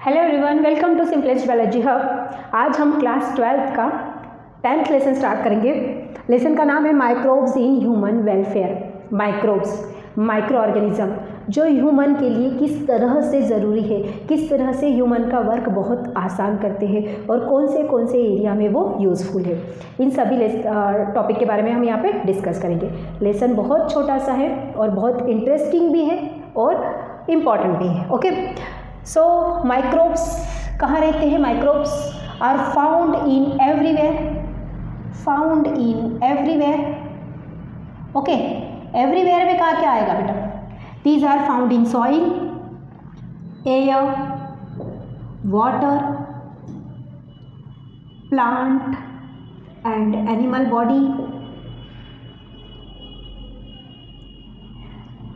Hello everyone, welcome to simplest biology hub. आज हम class 12th का 10th लेसन स्टार्ट करेंगे। लेसन का नाम है microbes in human welfare. Microbes, micro organism जो ह्यूमन के लिए किस तरह से ज़रूरी है, किस तरह से ह्यूमन का वर्क बहुत आसान करते हैं और कौन से एरिया में वो यूज़फुल है, इन सभी टॉपिक के बारे में हम यहाँ पे डिस्कस करेंगे। लेसन बहुत छोटा सा है और बहुत इंटरेस्टिंग भी है और इम्पॉर्टेंट भी है। ओके, सो माइक्रोब्स कहाँ रहते हैं? Microbes are found in everywhere. Okay, everywhere में कहाँ क्या आएगा बेटा? These are found in soil, air, water, plant and animal body,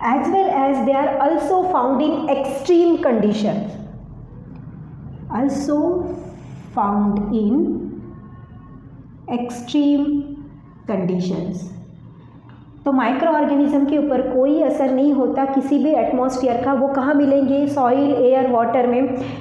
as well as they are also found in extreme condition. Also found in extreme conditions. तो micro organism के ऊपर कोई असर नहीं होता किसी भी एटमॉस्फेयर का। वो कहाँ मिलेंगे? सॉइल, एयर, वाटर में,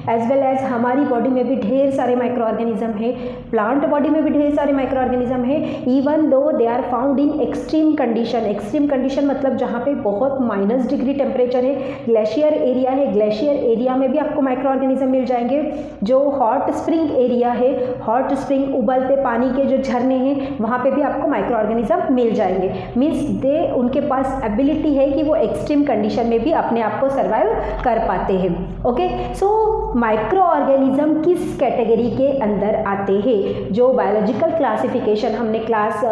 एज वेल एज हमारी बॉडी में भी ढेर सारे माइक्रो ऑर्गेनिज्म है, प्लांट बॉडी में भी ढेर सारे माइक्रो ऑर्गेनिज्म है। Even though they are found in extreme condition. Extreme condition मतलब जहाँ पे बहुत -डिग्री टेम्परेचर है, ग्लेशियर एरिया है, ग्लेशियर एरिया में भी आपको माइक्रो ऑर्गेनिज्म मिल जाएंगे। जो हॉट स्प्रिंग एरिया है, हॉट स्प्रिंग उबलते पानी के जो झरने हैं, वहाँ पे भी आपको माइक्रो ऑर्गेनिज्म मिल जाएंगे। मीन्स उनके पास एबिलिटी है कि वो एक्सट्रीम कंडीशन में भी अपने आप को सर्वाइव कर पाते हैं। ओके, सो माइक्रो ऑर्गेनिज्म किस कैटेगरी के अंदर आते हैं? जो बायोलॉजिकल क्लासिफिकेशन हमने क्लास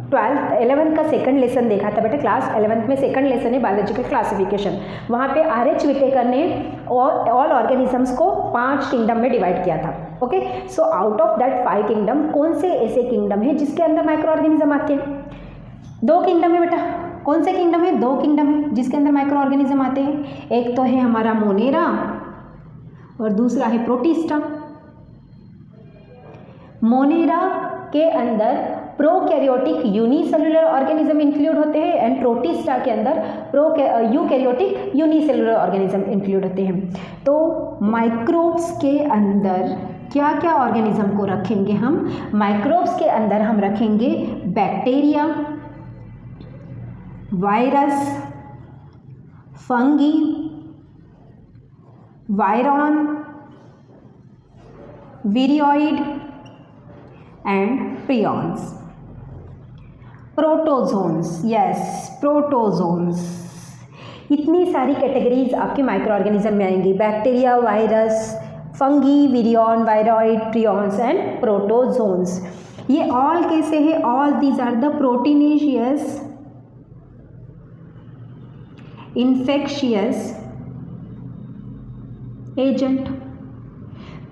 11th का सेकंड लेसन देखा था बेटा। क्लास 11th में सेकंड लेसन है बायोलॉजिकल क्लासिफिकेशन। वहाँ पे RH विटेकर ने ऑल ऑर्गेनिजम्स को 5 किंगडम में डिवाइड किया था। Okay, so out of that 5 kingdom कौन से ऐसे किंगडम है जिसके अंदर माइक्रो ऑर्गेनिज्म आते हैं? 2 किंगडम है बेटा। कौन से किंगडम है? 2 किंगडम है जिसके अंदर माइक्रो ऑर्गेनिज्म आते हैं। एक तो है हमारा मोनेरा और दूसरा है प्रोटिस्टा। मोनेरा के अंदर प्रोकैरियोटिक यूनिसेलुलर ऑर्गेनिज्म इंक्लूड होते हैं एंड प्रोटिस्टा के अंदर यूकैरियोटिक यूनिसेलुलर ऑर्गेनिज्म इंक्लूड होते हैं। तो माइक्रोब्स के अंदर क्या क्या ऑर्गेनिज्म को रखेंगे हम? माइक्रोब्स के अंदर हम रखेंगे bacteria, virus, fungi, virion, viroid and prions. Protozoans, yes protozoans. इतनी सारी कैटेगरीज आपके माइक्रो ऑर्गेनिज्म में आएंगी। Bacteria, virus, fungi, virion, viroid, prions and protozoans. ये ऑल कैसे है? All these are the proteinaceous infectious agent.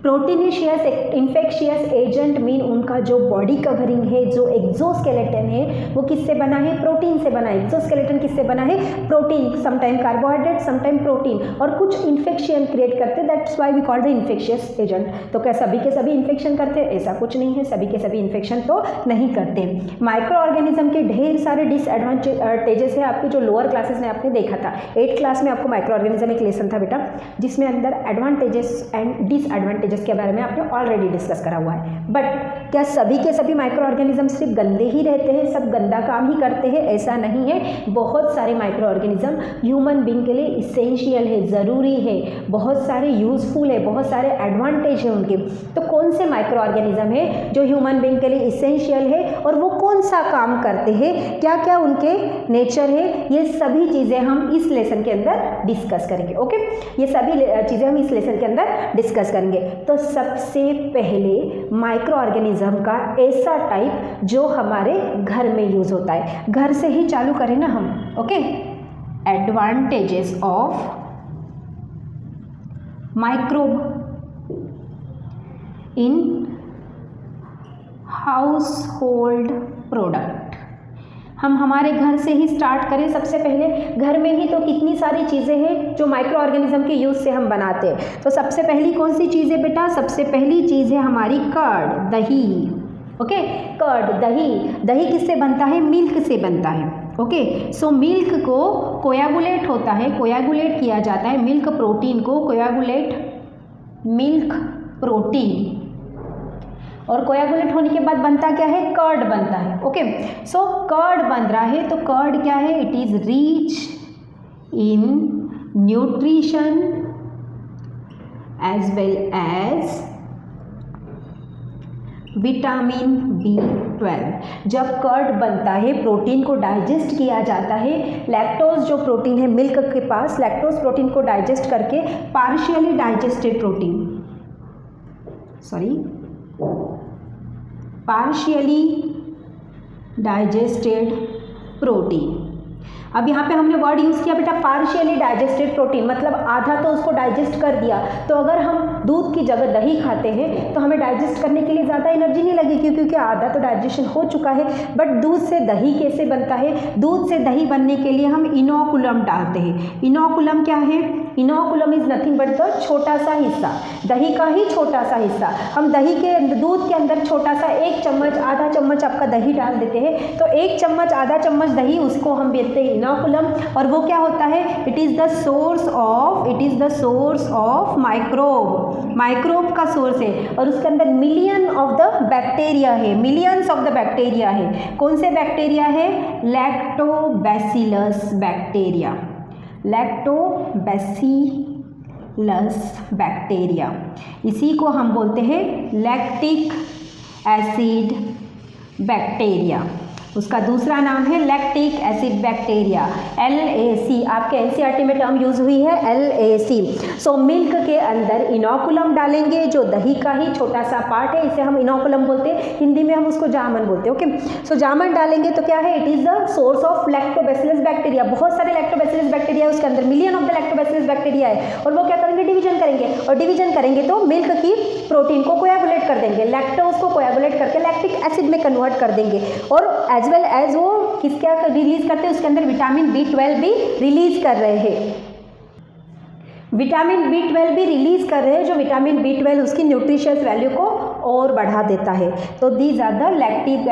Proteinaceous infectious agent mean उनका जो बॉडी कवरिंग है, जो एक्सोस्केलेटन है, वो किससे बना है? प्रोटीन से बना है। एक्सोस्केलेटन किससे बना है? Protein, sometime carbohydrate, sometime protein, और कुछ इन्फेक्शन क्रिएट करते, that's why we call the infectious agent. तो क्या सभी के सभी इन्फेक्शन करते हैं? ऐसा कुछ नहीं है, सभी के सभी इन्फेक्शन तो नहीं करते। माइक्रो ऑर्गेनिज्म के ढेर सारे डिसएडवांटेजेस है आपके, जो लोअर क्लासेस में आपने देखा था। 8th क्लास में आपको माइक्रो ऑर्गेनिज्म एक लेसन था बेटा, जिसमें अंदर एडवांटेजेस एंड डिसएडवांटेजेस के बारे में आपने ऑलरेडी डिस्कस करा हुआ है। बट क्या सभी के सभी माइक्रो ऑर्गेनिज्म सिर्फ गंदे ही रहते हैं, सब गंदा काम ही करते हैं? ऐसा नहीं है। बहुत सारे माइक्रो ऑर्गेनिज्म ह्यूमन बीइंग के लिए इसेंशियल है, ज़रूरी है, बहुत सारे यूजफुल है, बहुत सारे एडवांटेज है उनके। तो कौन से माइक्रो ऑर्गेनिज्म है जो ह्यूमन बीइंग के लिए इसेंशियल है और वो कौन सा काम करते हैं, क्या क्या उनके नेचर है, ये सभी चीज़ें हम इस लेसन के अंदर डिस्कस करेंगे। ओके, ये सभी चीज़ें हम इस लेसन के अंदर डिस्कस करेंगे। तो सबसे पहले माइक्रो ऑर्गेनिज्म का ऐसा टाइप जो हमारे घर में यूज होता है, घर से ही चालू करें ना हम। Okay, advantages of microbe in household product. हम हमारे घर से ही स्टार्ट करें। सबसे पहले घर में ही तो कितनी सारी चीज़ें हैं जो माइक्रो ऑर्गेनिज्म के यूज़ से हम बनाते हैं। तो सबसे पहली कौन सी चीज़ है बेटा? सबसे पहली चीज़ है हमारी कर्ड, दही। ओके, कर्ड, दही। दही किससे बनता है? मिल्क से बनता है। ओके, सो मिल्क को कोयागुलेट होता है, कोयागुलेट किया जाता है, मिल्क प्रोटीन को कोयागुलेट मिल्क प्रोटीन, और कोयागुलेट होने के बाद बनता क्या है, कर्ड बनता है। ओके, सो कर्ड बन रहा है, तो कर्ड क्या है, it is rich in nutrition as well as vitamin B12। जब कर्ड बनता है, प्रोटीन को डाइजेस्ट किया जाता है, लैक्टोज जो प्रोटीन है मिल्क के पास, लैक्टोज प्रोटीन को डाइजेस्ट करके partially digested protein, partially digested protein. अब यहाँ पे हमने वर्ड यूज़ किया बेटा पार्शियली डाइजेस्टेड प्रोटीन, मतलब आधा तो उसको डाइजेस्ट कर दिया। तो अगर हम दूध की जगह दही खाते हैं तो हमें डाइजेस्ट करने के लिए ज़्यादा एनर्जी नहीं लगेगी, क्योंकि आधा तो डाइजेशन हो चुका है। बट दूध से दही कैसे बनता है, दूध से दही बनने के लिए हम इनोकुलम डालते हैं। इनोकुलम क्या है, inoculum is nothing but the छोटा सा हिस्सा, दही का ही छोटा सा हिस्सा। हम दही के दूध के अंदर छोटा सा 1 चम्मच आधा चम्मच आपका दही डाल देते हैं, तो 1 चम्मच आधा चम्मच दही, उसको हम बोलते हैं इनोकुलम। और वो क्या होता है, it is the source of microbe का सोर्स है, और उसके अंदर मिलियन ऑफ द बैक्टीरिया है, मिलियंस ऑफ द बैक्टीरिया है। कौन से बैक्टीरिया है, लैक्टोबैसिलस बैक्टीरिया, लैक्टोबैसिलस बैक्टीरिया, इसी को हम बोलते हैं लैक्टिक एसिड बैक्टीरिया। उसका दूसरा नाम है लैक्टिक एसिड बैक्टीरिया, LAC। आपके NCERT में टर्म यूज़ हुई है LAC। सो मिल्क के अंदर इनोकुलम डालेंगे, जो दही का ही छोटा सा पार्ट है, इसे हम इनोकुलम बोलते हैं, हिंदी में हम उसको जामन बोलते हैं। ओके, सो जामन डालेंगे तो क्या है, it is the source of lactobacillus bacteria. बहुत सारे लैक्टोबैसिलस बैक्टीरिया है उसके अंदर, million of the lactobacillus bacteria है, और वो क्या करेंगे, डिवीजन करेंगे, और डिवीजन करेंगे तो मिल्क की प्रोटीन को कोयागुलेट कर देंगे, लैक्टोज को कोयागुलेट करके लैक्टिक एसिड में कन्वर्ट कर देंगे, और एज वेल एज वो किसका रिलीज करते हैं, उसके अंदर विटामिन B12 भी रिलीज कर रहे हैं, विटामिन B12 भी रिलीज कर रहे हैं, जो विटामिन B12 उसकी न्यूट्रिशियस वैल्यू को और बढ़ा देता है। तो these are the lactic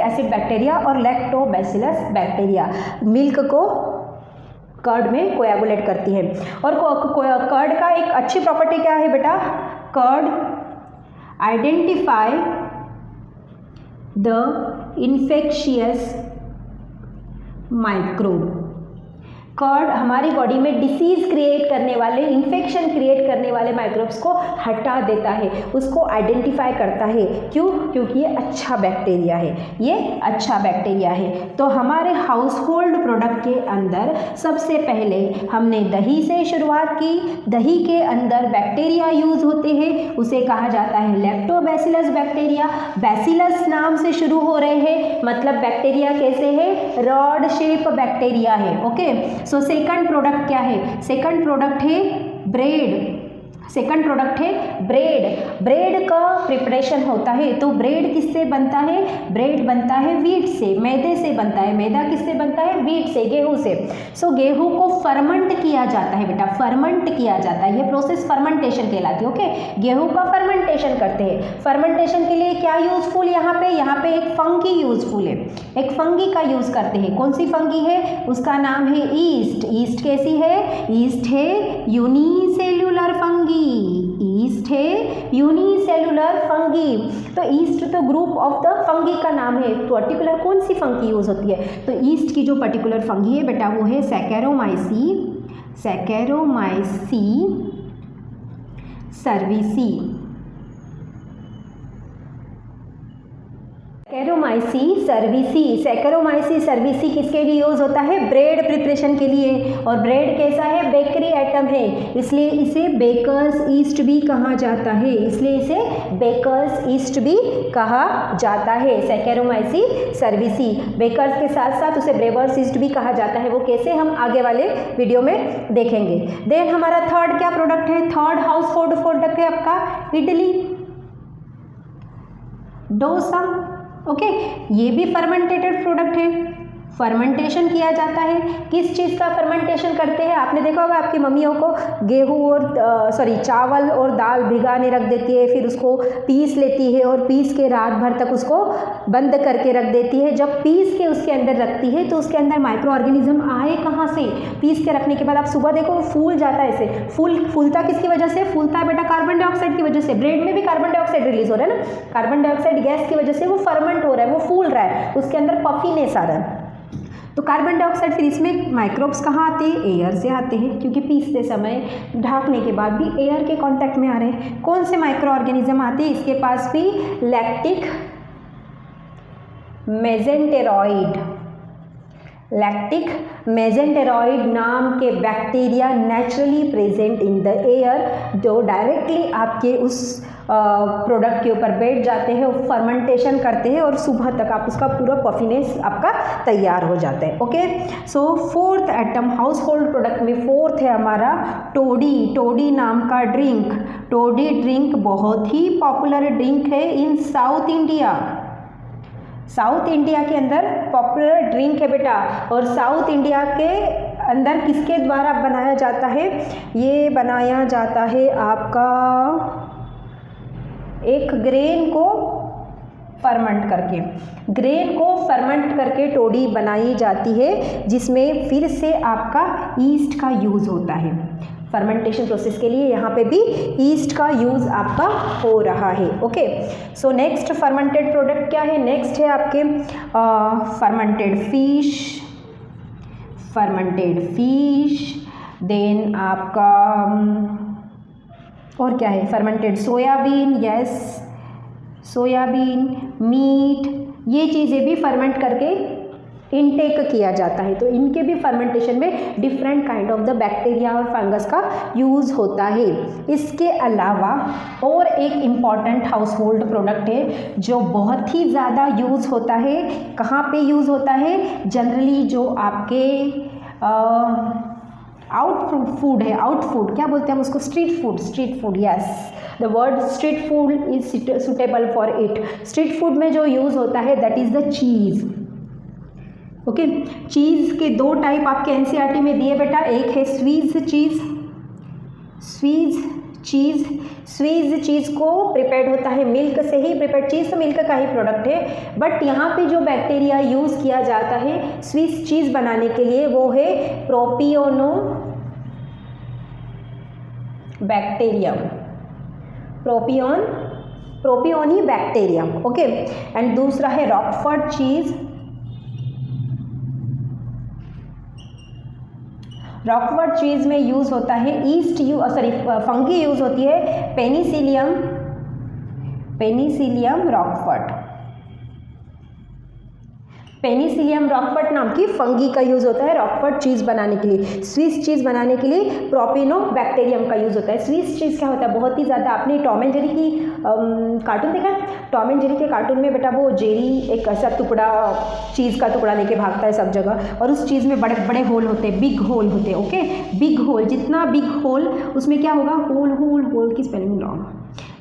acid bacteria और लैक्टोबैसिलस बैक्टीरिया मिल्क को कर्ड में कोयागुलेट करती है। और कर्ड का एक अच्छी प्रॉपर्टी क्या है बेटा, curd identify the infectious microbe. Curd हमारी बॉडी में डिसीज़ क्रिएट करने वाले, इन्फेक्शन क्रिएट करने वाले माइक्रोब्स को हटा देता है, उसको आइडेंटिफाई करता है। क्यों, क्योंकि ये अच्छा बैक्टीरिया है, ये अच्छा बैक्टीरिया है। तो हमारे हाउसहोल्ड प्रोडक्ट के अंदर सबसे पहले हमने दही से शुरुआत की, दही के अंदर बैक्टीरिया यूज़ होते हैं, उसे कहा जाता है लैक्टोबैसिलस बैक्टीरिया। बैसिलस नाम से शुरू हो रहे हैं, मतलब बैक्टीरिया कैसे है, रॉड शेप बैक्टीरिया है। ओके, सो सेकंड प्रोडक्ट क्या है, सेकंड प्रोडक्ट है ब्रेड, सेकंड प्रोडक्ट है ब्रेड। ब्रेड का प्रिपरेशन होता है, तो ब्रेड किससे बनता है, ब्रेड बनता है व्हीट से, मैदे से बनता है। मैदा किससे बनता है, व्हीट से, गेहूं से। सो गेहूं को फर्मेंट किया जाता है बेटा, फर्मेंट किया जाता है, ये प्रोसेस फर्मेंटेशन कहलाती है। ओके, गेहूं का फर्मेंटेशन करते हैं। फर्मेंटेशन के लिए क्या यूजफुल, यहाँ पे एक फंगी यूजफुल है, एक फंगी का यूज करते हैं। कौन सी फंगी है, उसका नाम है ईस्ट। ईस्ट कैसी है, ईस्ट है यूनिसेल्युलर फंगी, ईस्ट है यूनिसेल्युलर फंगी। तो ईस्ट तो ग्रुप ऑफ द फंगी का नाम है। पर्टिकुलर कौन सी फंगी यूज होती है, तो ईस्ट की जो पर्टिकुलर फंगी है बेटा वो है सैकेरोमाइसी सर्विसी। सैकेरोमाइसी सर्विसी किसके लिए यूज़ होता है, ब्रेड प्रिपरेशन के लिए। और ब्रेड कैसा है, बेकरी आइटम है, इसलिए इसे बेकर्स ईस्ट भी कहा जाता है, सैकेरोमाइसी सर्विसी। बेकर्स के साथ साथ उसे ब्रेवर्स ईस्ट भी कहा जाता है। वो कैसे, हम आगे वाले वीडियो में देखेंगे। देन हमारा थर्ड क्या प्रोडक्ट है, थर्ड हाउस होल्ड प्रोडक्ट है आपका इडली, डोसा। ओके, ये भी फर्मेंटेटेड प्रोडक्ट है, फर्मेंटेशन किया जाता है। किस चीज़ का फर्मेंटेशन करते हैं? आपने देखा होगा आपकी मम्मियों को गेहूँ और चावल और दाल भिगाने रख देती है, फिर उसको पीस लेती है और पीस के रात भर तक उसको बंद करके रख देती है। जब पीस के उसके अंदर रखती है तो उसके अंदर माइक्रो ऑर्गेनिज्म आए कहाँ से? पीस के रखने के बाद आप सुबह देखो वो फूल जाता है, ऐसे फूलता किसकी वजह से फूलता है बेटा? कार्बन डाइऑक्साइड की वजह से। ब्रेड में भी कार्बन डाइऑक्साइड रिलीज हो रहा है ना, कार्बन डाइऑक्साइड गैस की वजह से वो फर्मेंट हो रहा है, वो फूल रहा है, उसके अंदर पफीनेस आ रहा है। तो कार्बन डाइऑक्साइड फिर इसमें माइक्रोब्स कहाँ आते हैं? एयर से आते हैं, क्योंकि पीसते समय ढाकने के बाद भी एयर के कांटेक्ट में आ रहे हैं। कौन से माइक्रो ऑर्गेनिज्म आते हैं इसके पास भी? लैक्टिक मेजेंटेरॉइड नाम के bacteria naturally present in the air, जो डायरेक्टली आपके उस प्रोडक्ट के ऊपर बैठ जाते हैं और फर्मेंटेशन करते हैं और सुबह तक आप उसका पूरा पफीनेस आपका तैयार हो जाता है। Okay, so fourth item household product में फोर्थ है हमारा टोडी नाम का ड्रिंक। टोडी ड्रिंक बहुत ही पॉपुलर ड्रिंक है इन साउथ इंडिया के अंदर पॉपुलर ड्रिंक है बेटा। और साउथ इंडिया के अंदर किसके द्वारा बनाया जाता है? ये बनाया जाता है आपका एक ग्रेन को फर्मेंट करके टोडी बनाई जाती है, जिसमें फिर से आपका ईस्ट का यूज़ होता है। फर्मेंटेशन प्रोसेस के लिए यहाँ पे भी ईस्ट का यूज़ आपका हो रहा है। Okay, so next fermented product क्या है? नेक्स्ट है आपके फर्मेंटेड फिश, देन आपका और क्या है? फर्मेंटेड सोयाबीन, मीट, ये चीज़ें भी फर्मेंट करके इनटेक किया जाता है। तो इनके भी फर्मेंटेशन में different kind of the bacteria और फंगस का यूज़ होता है। इसके अलावा और एक इम्पॉर्टेंट हाउस होल्ड प्रोडक्ट है जो बहुत ही ज़्यादा यूज़ होता है। कहाँ पे यूज़ होता है? जनरली जो आपके आउटफूड क्या बोलते हैं हम उसको? Street food, yes, the word street food is suitable for it. Street food में जो यूज़ होता है that is the cheese. Okay, cheese के दो टाइप आपके एनसीईआरटी में दिए बेटा। एक है स्वीज चीज़ को प्रिपेयर्ड होता है मिल्क से ही। प्रिपेयर्ड चीज़ तो मिल्क का ही प्रोडक्ट है, बट यहाँ पे जो बैक्टीरिया यूज़ किया जाता है स्वीज चीज़ बनाने के लिए वो है प्रोपियोनी बैक्टीरियम। ओके, एंड दूसरा है रॉकफोर्ड चीज़। रॉकफोर्ड चीज़ में यूज़ होता है फंगी यूज़ होती है पेनिसिलियम रॉकफोर्ड नाम की फंगी का यूज़ होता है रॉकफोर्ड चीज़ बनाने के लिए। स्विस चीज़ बनाने के लिए प्रोपिनोबैक्टीरियम का यूज़ होता है। स्विस चीज़ क्या होता है? बहुत ही ज़्यादा आपने टॉम एंड जेरी की कार्टून देखा है? टॉम एंड जेरी के कार्टून में बेटा वो जेरी एक ऐसा चीज़ का टुकड़ा लेके भागता है सब जगह, और उस चीज़ में बड़े बड़े होल होते हैं, बिग होल होते हैं। ओके, बिग होल, जितना बिग होल उसमें क्या होगा? होल की स्पेलिंग रॉन्ग।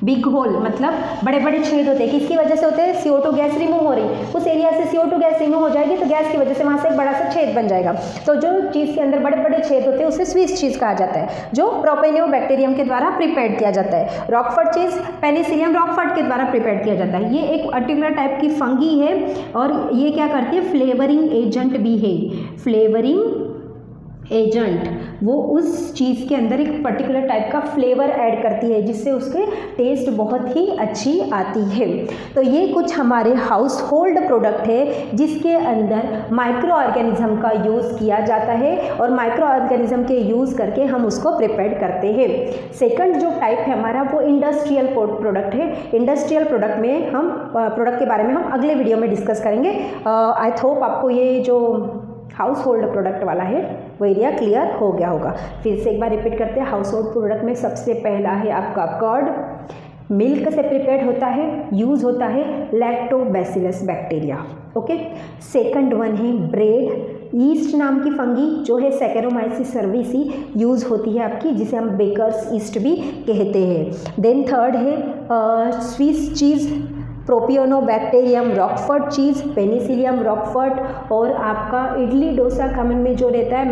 बिग होल मतलब बड़े बड़े छेद होते हैं। किसकी वजह से होते हैं? CO2 गैस रिमूव हो रही, उस एरिया से CO2 गैस रिमूव हो जाएगी तो गैस की वजह से वहाँ से एक बड़ा सा छेद बन जाएगा। तो जो चीज़ के अंदर बड़े बड़े छेद होते हैं उसे स्विस चीज़ कहा जाता है, जो प्रोपेनियोबैक्टीरियम के द्वारा प्रिपेयर्ड किया जाता है। रॉकफोर्ड चीज़ पेनिसिलियम रॉकफोर्ड के द्वारा प्रिपेयर्ड किया जाता है। ये एक पर्टिकुलर टाइप की फंगी है और ये क्या करती है? फ्लेवरिंग एजेंट भी है। फ्लेवरिंग एजेंट वो उस चीज़ के अंदर एक पर्टिकुलर टाइप का फ्लेवर ऐड करती है जिससे उसके टेस्ट बहुत ही अच्छी आती है। तो ये कुछ हमारे हाउस होल्ड प्रोडक्ट है जिसके अंदर माइक्रो ऑर्गेनिज्म का यूज़ किया जाता है और माइक्रो ऑर्गेनिज्म के यूज़ करके हम उसको प्रिपेयर करते हैं। सेकंड जो टाइप है हमारा वो इंडस्ट्रियल प्रोडक्ट है। इंडस्ट्रियल प्रोडक्ट में हम प्रोडक्ट के बारे में हम अगले वीडियो में डिस्कस करेंगे। आई होप आपको ये जो हाउस होल्ड प्रोडक्ट वाला है वो एरिया क्लियर हो गया होगा। फिर से एक बार रिपीट करते हैं। हाउस होल्ड प्रोडक्ट में सबसे पहला है आपका कर्ड, मिल्क से प्रिपेयर्ड होता है, यूज़ होता है lactobacillus bacteria. Okay, second one है ब्रेड, ईस्ट नाम की फंगी जो है सैकेरोमाइसिस सर्विसी यूज़ होती है आपकी, जिसे हम बेकर्स ईस्ट भी कहते हैं। देन थर्ड है स्विस चीज़। प्रोपियोनोबैक्टीरियम रॉकफर्ट चीज़, पेनिसिलियम रॉकफर्ट, और आपका इडली डोसा कॉमन में जो रहता है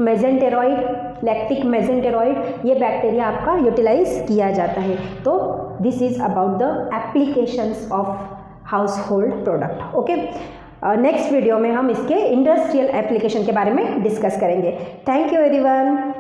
मेजेंटेरॉइड, लैक्टिक मेजेंटेरॉइड, ये बैक्टीरिया आपका यूटिलाइज किया जाता है। तो this is about the applications of house hold product. Okay, next video में हम इसके इंडस्ट्रियल एप्लीकेशन के बारे में डिस्कस करेंगे। Thank you everyone.